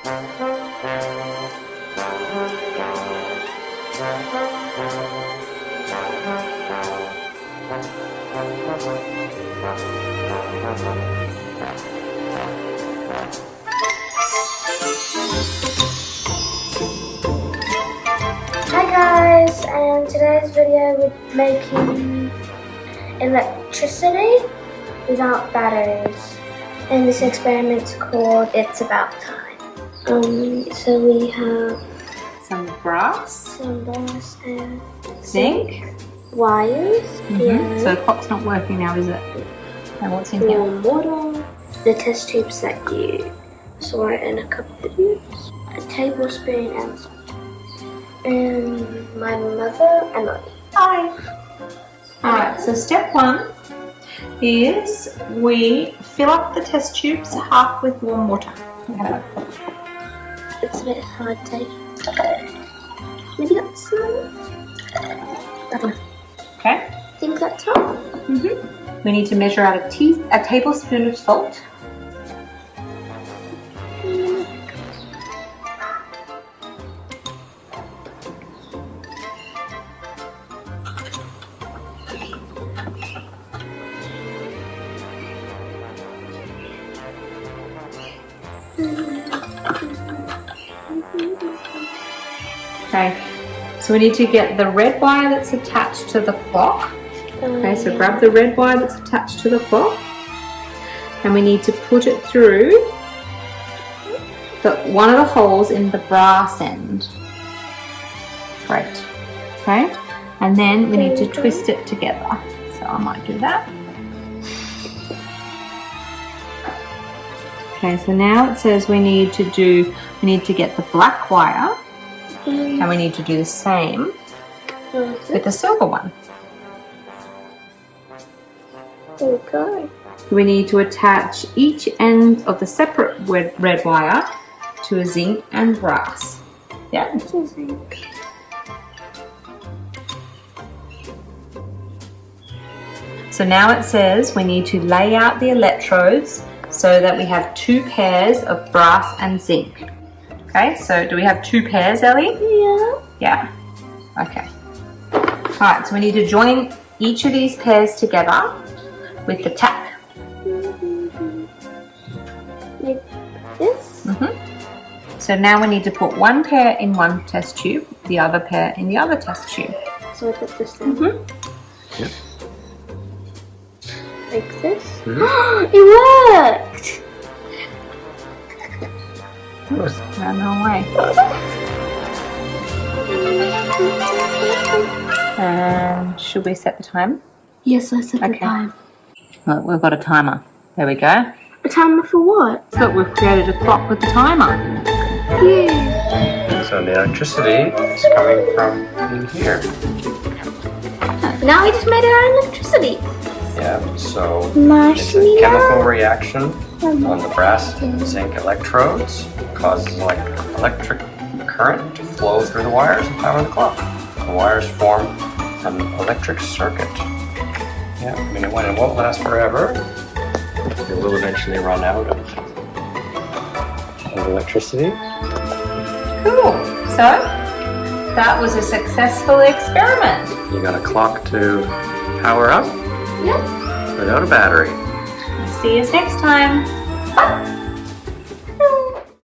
Hi guys, and today's video we're making electricity without batteries. And this experiment's called It's About Time. So we have some brass and zinc wires. Yeah. So the clock's not working now, is it? And what's in here? Warm water, the test tubes that you saw in a couple videos, a tablespoon and salt. And my mother, Emily. Hi. Alright, so step one is we fill up the test tubes half with warm water. It's a bit hard to maybe that's that one. Okay. I think that's all. We need to measure out a tablespoon of salt. Okay, so we need to get the red wire that's attached to the clock. Okay, so grab the red wire that's attached to the clock and we need to put it through one of the holes in the brass end. Great. Okay, and then we need to twist it together. So I might do that. Okay, so now it says we need to get the black wire and we need to do the same with the silver one. Okay. We need to attach each end of the separate red wire to a zinc and brass. Yeah? Zinc. So now it says we need to lay out the electrodes so that we have 2 pairs of brass and zinc. Okay, so do we have 2 pairs, Elly? Yeah. Yeah. Okay. Alright, so we need to join each of these pairs together with the tack. Like this? So now we need to put one pair in one test tube, the other pair in the other test tube. So I put this in. Yep. Like this? It worked! Run away. And should we set the time? Yes, I set the time. Look, we've got a timer. There we go. A timer for what? Look, we've created a clock with the timer. Yeah. So the electricity is coming from in here. Now we just made our own electricity. Yeah, so it's a chemical reaction on the brass and zinc electrodes. Causes electric current to flow through the wires and power the clock. The wires form an electric circuit. Yeah, I mean it won't last forever. It will eventually run out of electricity. Cool. So that was a successful experiment. You got a clock to power up Yep. without a battery. See you next time.